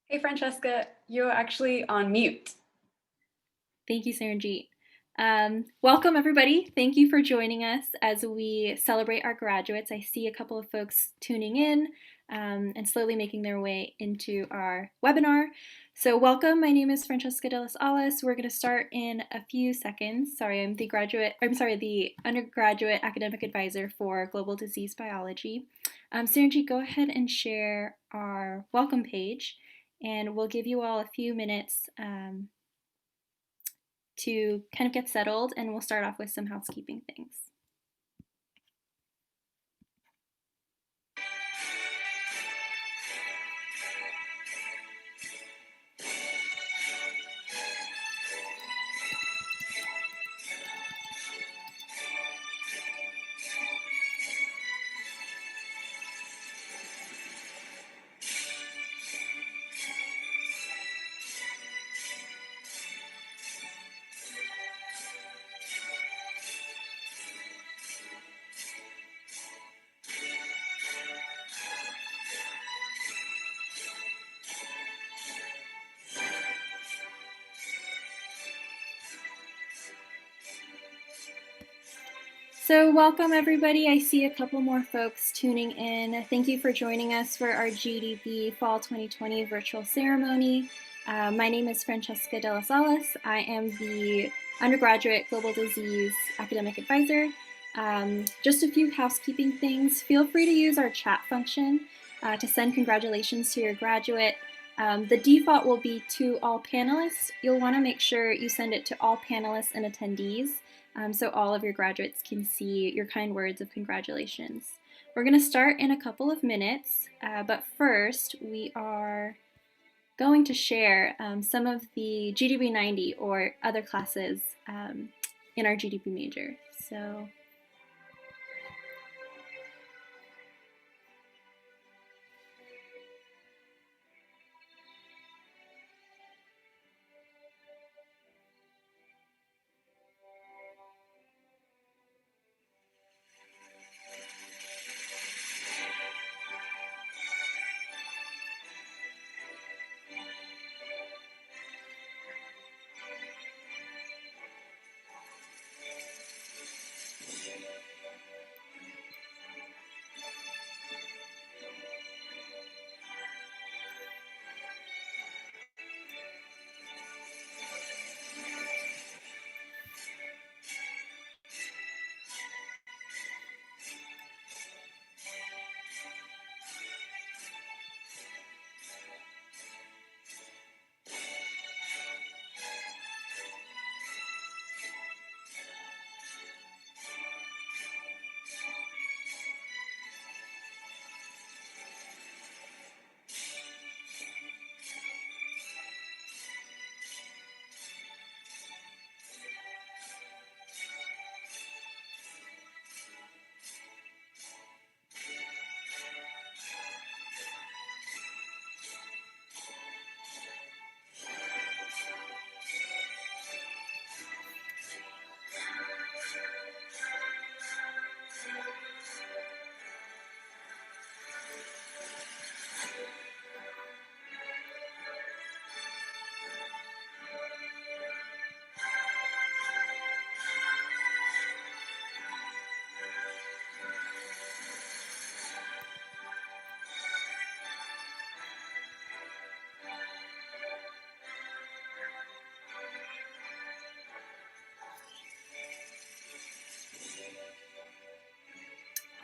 Hey, Francesca, you're actually on mute. Thank you, Saranjeet. Welcome, everybody. Thank you for joining us as we celebrate our graduates. I see a couple of folks tuning in and slowly making their way into our webinar. So welcome, my name is Francesca de las Alas. We're going to start in a few seconds. Sorry, I'm the undergraduate academic advisor for Global Disease Biology. Saranjeet, go ahead and share our welcome page, and we'll give you all a few minutes to kind of get settled, and we'll start off with some housekeeping things. So welcome, everybody. I see a couple more folks tuning in. Thank you for joining us for our GDB Fall 2020 virtual ceremony. My name is Francesca de las Alas. I am the undergraduate global disease academic advisor. Just a few housekeeping things. Feel free to use our chat function to send congratulations to your graduate. The default will be to all panelists. You'll want to make sure you send it to all panelists and attendees, so all of your graduates can see your kind words of congratulations. We're going to start in a couple of minutes, but first we are going to share some of the GDB 90 or other classes in our GDB major. So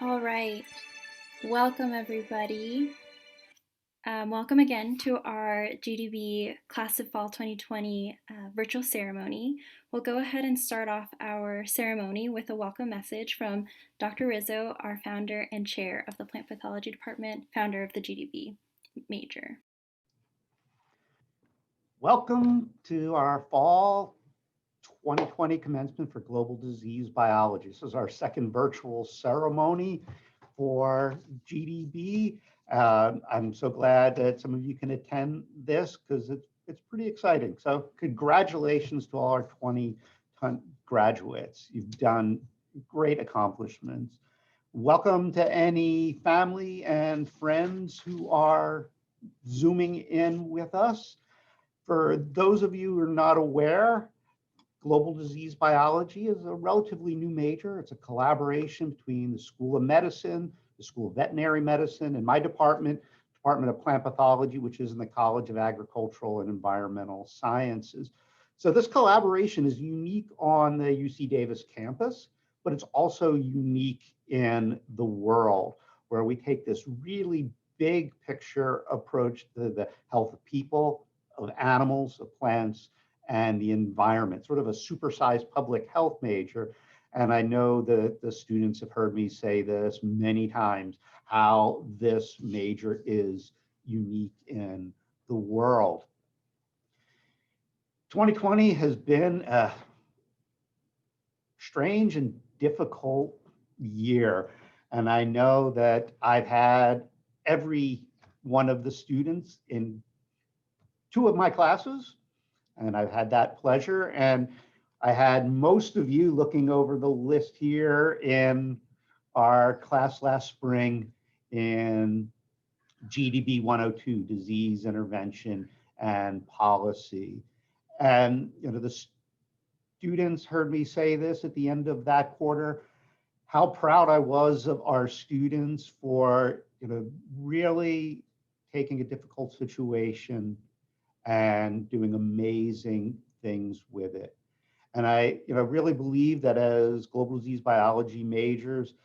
all right, welcome everybody. Welcome again to our GDB Class of Fall 2020 virtual ceremony. We'll go ahead and start off our ceremony with a welcome message from Dr. Rizzo, our founder and chair of the Plant Pathology Department, founder of the GDB major. Welcome to our Fall 2020 commencement for Global Disease Biology. This is our second virtual ceremony for GDB. I'm so glad that some of you can attend this because it's pretty exciting. So congratulations to all our 20 graduates. You've done great accomplishments. Welcome to any family and friends who are Zooming in with us. For those of you who are not aware, global disease biology is a relatively new major. It's a collaboration between the School of Medicine, the School of Veterinary Medicine, and my department, Department of Plant Pathology, which is in the College of Agricultural and Environmental Sciences. So this collaboration is unique on the UC Davis campus, but it's also unique in the world, where we take this really big picture approach to the health of people, of animals, of plants, and the environment, sort of a supersized public health major. And I know that the students have heard me say this many times, how this major is unique in the world. 2020 has been a strange and difficult year. And I know that I've had every one of the students in 2 of my classes, and I've had that pleasure. And I had most of you looking over the list here in our class last spring in GDB 102, Disease Intervention and Policy. And the students heard me say this at the end of that quarter, how proud I was of our students for really taking a difficult situation and doing amazing things with it. And I really believe that as global disease biology majors,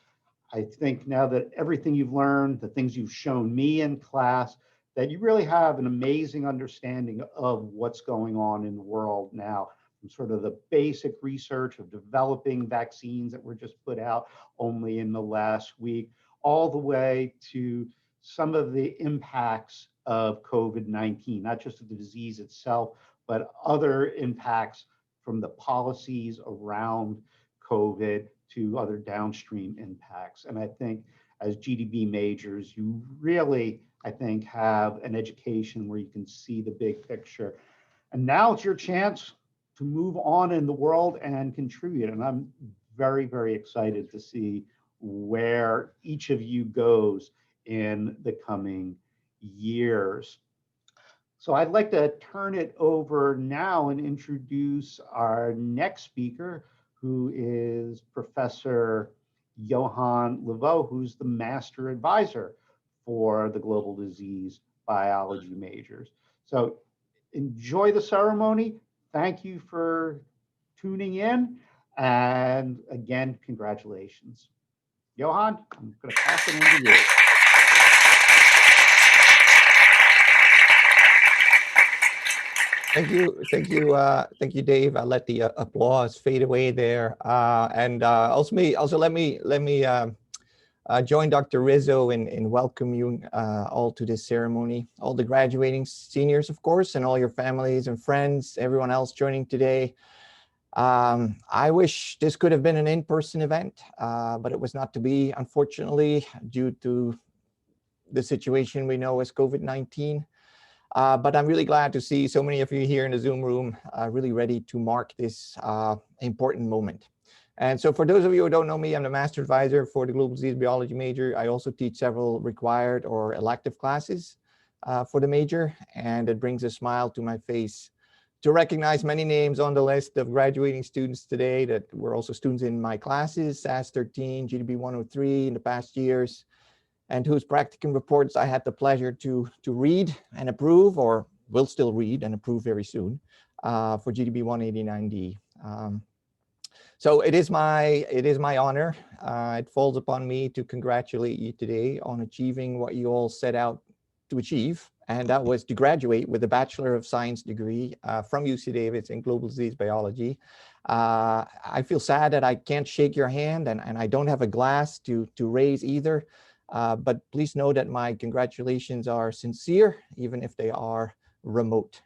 I think now that everything you've learned, the things you've shown me in class, that you really have an amazing understanding of what's going on in the world now, from sort of the basic research of developing vaccines that were just put out only in the last week, all the way to some of the impacts of COVID-19, not just of the disease itself, but other impacts from the policies around COVID to other downstream impacts. And I think as GDB majors, you really, I think, have an education where you can see the big picture. And now it's your chance to move on in the world and contribute. And I'm very, very excited to see where each of you goes in the coming years. So I'd like to turn it over now and introduce our next speaker, who is Professor Johann Leveaux, who's the Master Advisor for the Global Disease Biology majors. So enjoy the ceremony. Thank you for tuning in. And again, congratulations. Johann, I'm going to pass it on to you. Thank you, Dave. I'll let the applause fade away there, and also let me join Dr. Rizzo in welcoming you all to this ceremony. All the graduating seniors, of course, and all your families and friends, everyone else joining today. I wish this could have been an in-person event, but it was not to be, unfortunately, due to the situation we know as COVID-19. But I'm really glad to see so many of you here in the Zoom room, really ready to mark this important moment. And so for those of you who don't know me, I'm the Master Advisor for the Global Disease Biology major. I also teach several required or elective classes for the major, and it brings a smile to my face to recognize many names on the list of graduating students today that were also students in my classes, SAS 13, GDB 103 in the past years, and whose practicum reports I had the pleasure to read and approve, or will still read and approve very soon, for GDB 189D. So it is my honor. It falls upon me to congratulate you today on achieving what you all set out to achieve, and that was to graduate with a Bachelor of Science degree from UC Davis in Global Disease Biology. I feel sad that I can't shake your hand, and I don't have a glass to raise either. But please know that my congratulations are sincere, even if they are remote.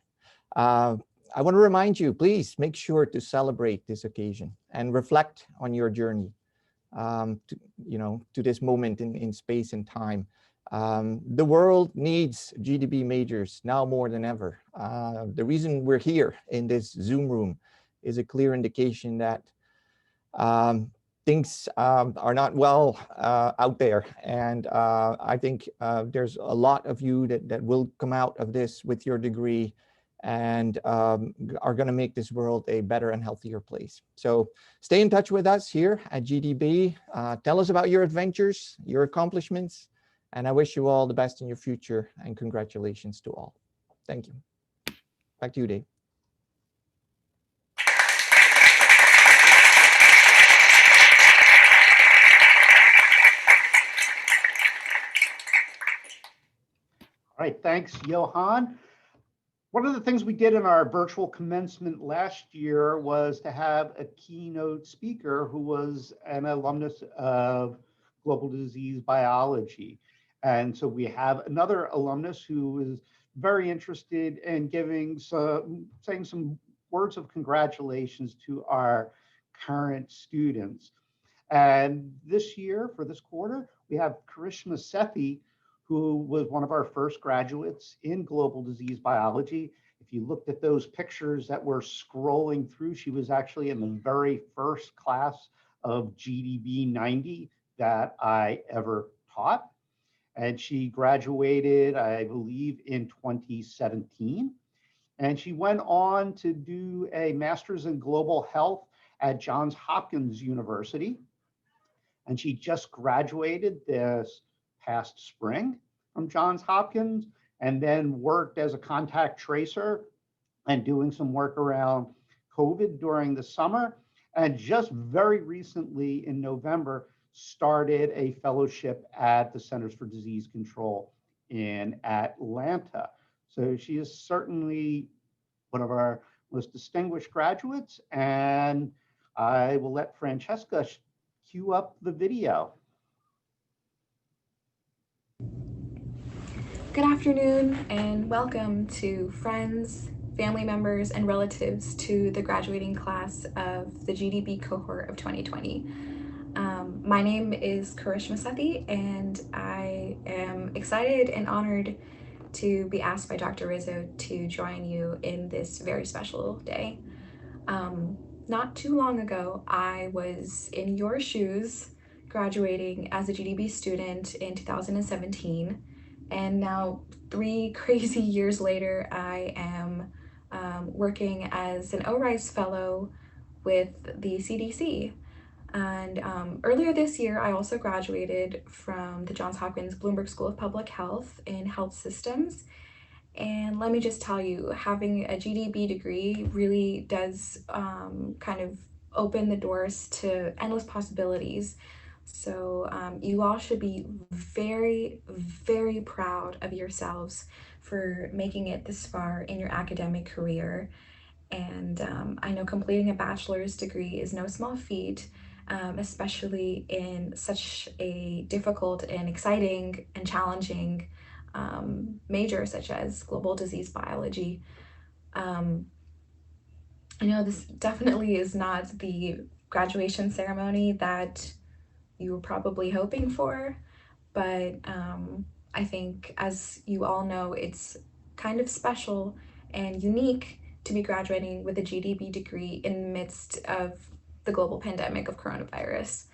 I want to remind you, please make sure to celebrate this occasion and reflect on your journey to this moment in space and time. The world needs GDB majors now more than ever. The reason we're here in this Zoom room is a clear indication that things are not well out there. And I think there's a lot of you that will come out of this with your degree and are going to make this world a better and healthier place. So stay in touch with us here at GDB. Tell us about your adventures, your accomplishments, and I wish you all the best in your future, and congratulations to all. Thank you. Back to you, Dave. All right, thanks, Johann. One of the things we did in our virtual commencement last year was to have a keynote speaker who was an alumnus of global disease biology. And so we have another alumnus who is very interested in saying some words of congratulations to our current students. And this year, for this quarter, we have Masepi, who was one of our first graduates in global disease biology. If you looked at those pictures that were scrolling through, she was actually in the very first class of GDB 90 that I ever taught. And she graduated, I believe, in 2017. And she went on to do a master's in global health at Johns Hopkins University. And she just graduated this past spring from Johns Hopkins, and then worked as a contact tracer and doing some work around COVID during the summer. And just very recently in November, started a fellowship at the Centers for Disease Control in Atlanta. So she is certainly one of our most distinguished graduates, and I will let Francesca cue up the video. Good afternoon and welcome to friends, family members, and relatives to the graduating class of the GDB cohort of 2020. My name is Masepi, and I am excited and honored to be asked by Dr. Rizzo to join you in this very special day. Not too long ago, I was in your shoes, graduating as a GDB student in 2017. And now 3 crazy years later, I am working as an ORISE fellow with the CDC. And earlier this year, I also graduated from the Johns Hopkins Bloomberg School of Public Health in Health Systems. And let me just tell you, having a GDB degree really does kind of open the doors to endless possibilities. So you all should be very, very proud of yourselves for making it this far in your academic career. And I know completing a bachelor's degree is no small feat, especially in such a difficult and exciting and challenging major such as global disease biology. I know this definitely is not the graduation ceremony that you were probably hoping for, but I think, as you all know, it's kind of special and unique to be graduating with a GDB degree in the midst of the global pandemic of coronavirus.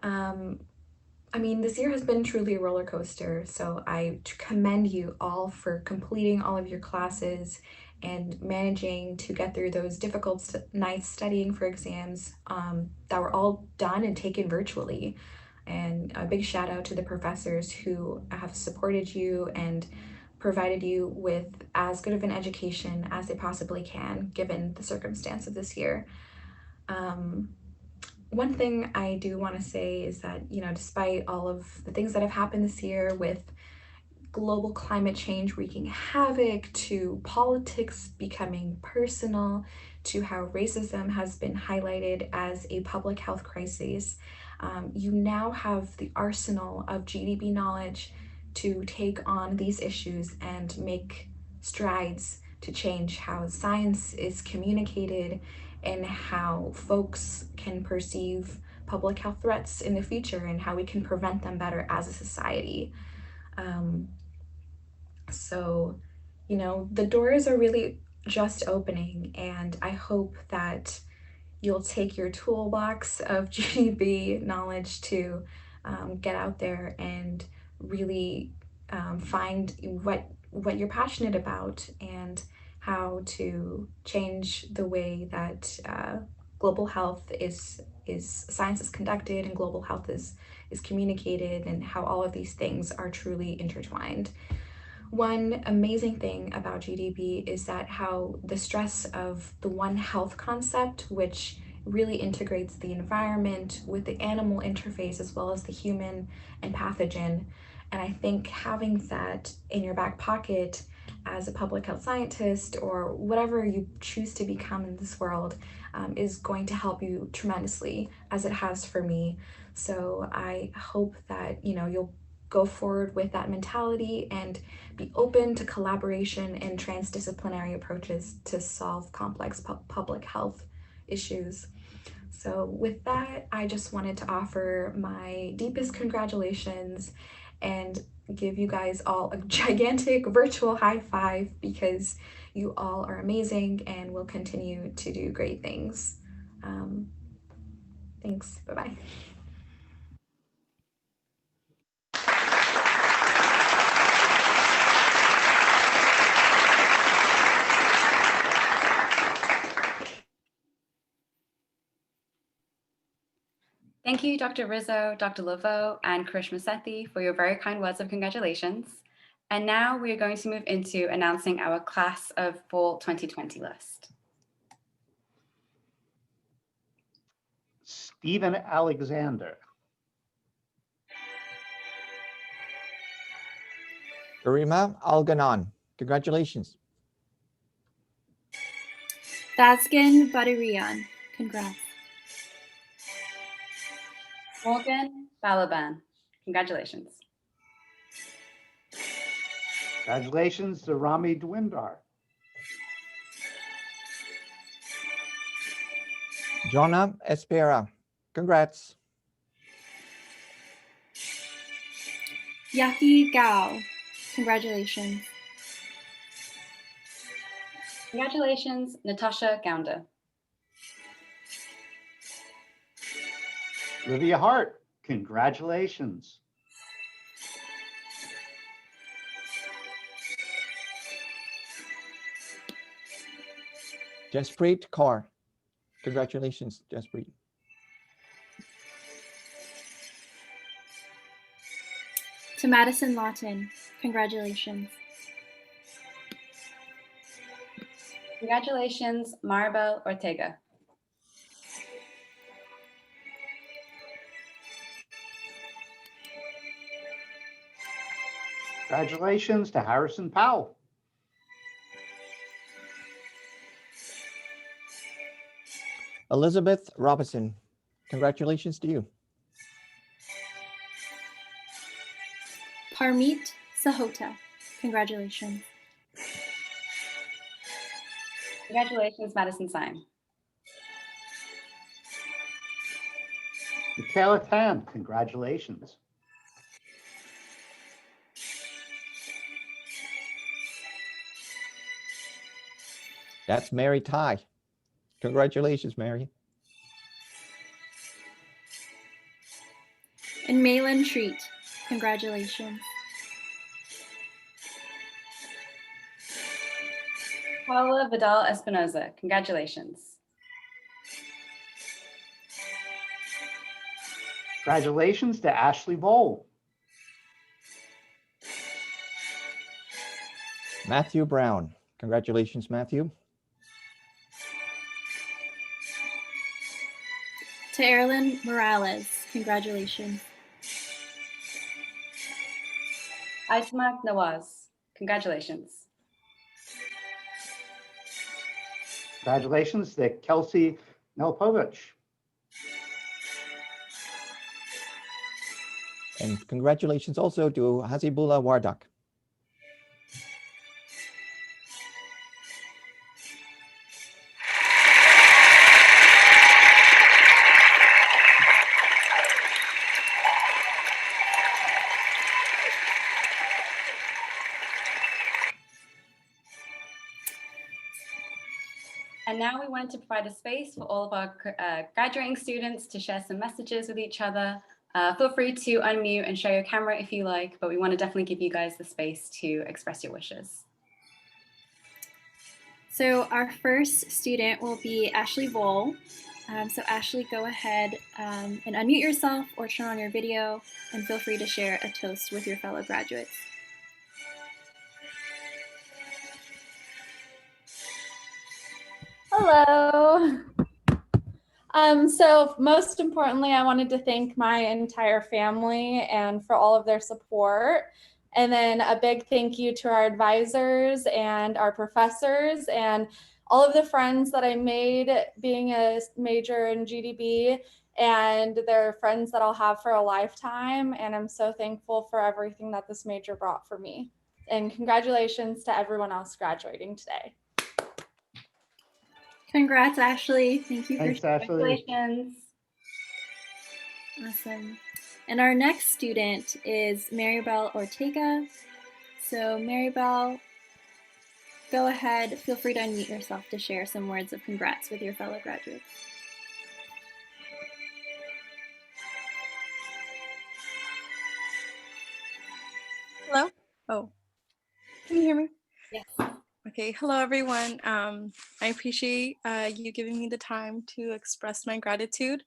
I mean, this year has been truly a roller coaster, so I commend you all for completing all of your classes and managing to get through those difficult nights studying for exams that were all done and taken virtually. And a big shout out to the professors who have supported you and provided you with as good of an education as they possibly can, given the circumstance of this year. One thing I do want to say is that, despite all of the things that have happened this year, with global climate change wreaking havoc, to politics becoming personal, to how racism has been highlighted as a public health crisis, you now have the arsenal of GDB knowledge to take on these issues and make strides to change how science is communicated and how folks can perceive public health threats in the future and how we can prevent them better as a society. So, the doors are really just opening, and I hope that you'll take your toolbox of GDB knowledge to get out there and really find what you're passionate about and how to change the way that global health is science is conducted and global health is communicated, and how all of these things are truly intertwined. One amazing thing about GDB is that how the stress of the One Health concept, which really integrates the environment with the animal interface as well as the human and pathogen. And I think having that in your back pocket as a public health scientist or whatever you choose to become in this world is going to help you tremendously, as it has for me. So I hope that you'll go forward with that mentality and be open to collaboration and transdisciplinary approaches to solve complex public health issues. So with that, I just wanted to offer my deepest congratulations and give you guys all a gigantic virtual high five, because you all are amazing and will continue to do great things. Thanks. Bye-bye. Thank you, Dr. Rizzo, Dr. Leveaux, and Krish Masepi for your very kind words of congratulations. And now we are going to move into announcing our class of fall 2020 list. Stephen Alexander. Garima Alganon, congratulations. Vasgen Badarian, congrats. Morgan Balaban, congratulations. Congratulations to Rami Dwindar. Jonna Espera, congrats. Yaki Gao, congratulations. Congratulations, Natasha Gounder. Olivia Hart, congratulations. Jaspreet Kaur, congratulations, Jaspreet. To Madison Lawton, congratulations. Congratulations, Maribel Ortega. Congratulations to Harrison Powell. Elizabeth Robinson, congratulations to you. Parmeet Sahota, congratulations. Congratulations, Madison Syme. Michaela Tan, congratulations. That's Mary Ty. Congratulations, Mary. And Malin Treat, congratulations. Paula Vidal Espinoza, congratulations. Congratulations to Ashley Voll. Matthew Brown, congratulations, Matthew. To Erilyn Morales, congratulations. Aitmak Nawaz, congratulations. Congratulations to Kelsey Nelpovich. And congratulations also to Hazibullah Wardak. And And now we wanted to provide a space for all of our graduating students to share some messages with each other. Feel free to unmute and share your camera if you like, but we want to definitely give you guys the space to express your wishes. So our first student will be Ashley Voll. So Ashley, go ahead and unmute yourself or turn on your video and feel free to share a toast with your fellow graduates. Hello. So most importantly, I wanted to thank my entire family and for all of their support. And then a big thank you to our advisors and our professors and all of the friends that I made being a major in GDB, and they're friends that I'll have for a lifetime. And I'm so thankful for everything that this major brought for me. And congratulations to everyone else graduating today. Congrats, Ashley. Thank you for Thanks, Ashley. Congratulations. Awesome. And our next student is Maribel Ortega. So Maribel, go ahead. Feel free to unmute yourself to share some words of congrats with your fellow graduates. Hello? Oh, can you hear me? Yes. Okay, hello everyone. I appreciate you giving me the time to express my gratitude.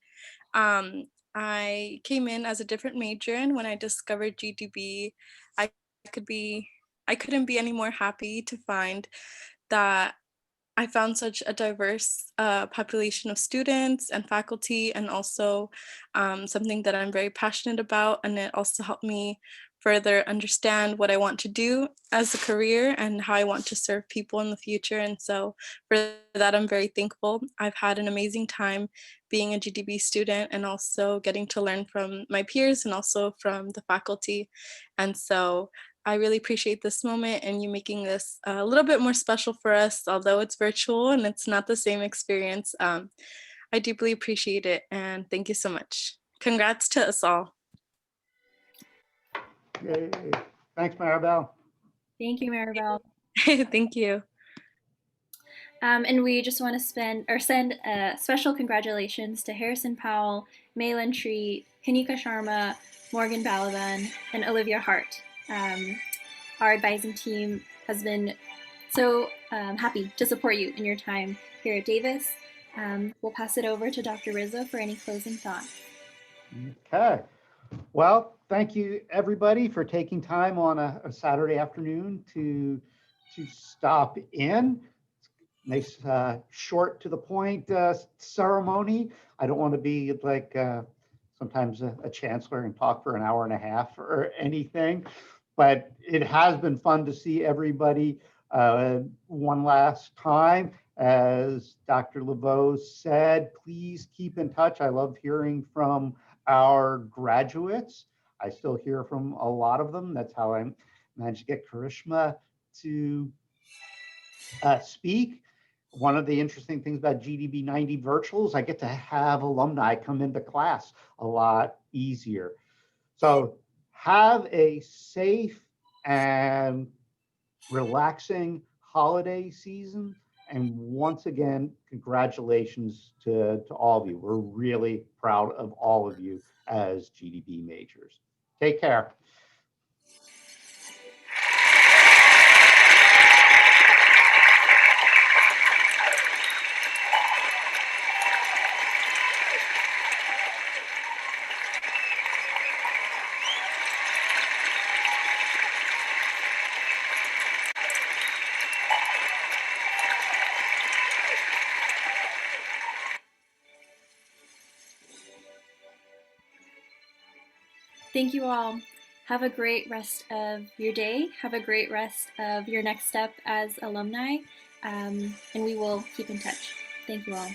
I came in as a different major, and when I discovered GDB, I couldn't be any more happy to find that I found such a diverse population of students and faculty, and also something that I'm very passionate about. And it also helped me further understand what I want to do as a career and how I want to serve people in the future. And so for that, I'm very thankful. I've had an amazing time being a GDB student and also getting to learn from my peers and also from the faculty. And so I really appreciate this moment and you making this a little bit more special for us, although it's virtual and it's not the same experience. I deeply appreciate it, and thank you so much. Congrats to us all. Yay. Thanks, Maribel. Thank you, Maribel. Thank you. And we just want to send special congratulations to Harrison Powell, Malin Treat, Kanika Sharma, Morgan Balaban, and Olivia Hart. Our advising team has been so happy to support you in your time here at Davis. We'll pass it over to Dr. Rizzo for any closing thoughts. Okay. Well, thank you everybody for taking time on a Saturday afternoon to stop in. Nice, short to the point ceremony. I don't want to be like sometimes a chancellor and talk for an hour and a half or anything, but it has been fun to see everybody one last time. As Dr. Leveaux said, please keep in touch. I love hearing from our graduates. I still hear from a lot of them. That's how I managed to get Karishma to speak. One of the interesting things about GDB 90 virtuals, I get to have alumni come into class a lot easier. So have a safe and relaxing holiday season. And once again, congratulations to all of you. We're really proud of all of you as GDB majors. Take care. Thank you all. Have a great rest of your day. Have a great rest of your next step as alumni. And we will keep in touch. Thank you all.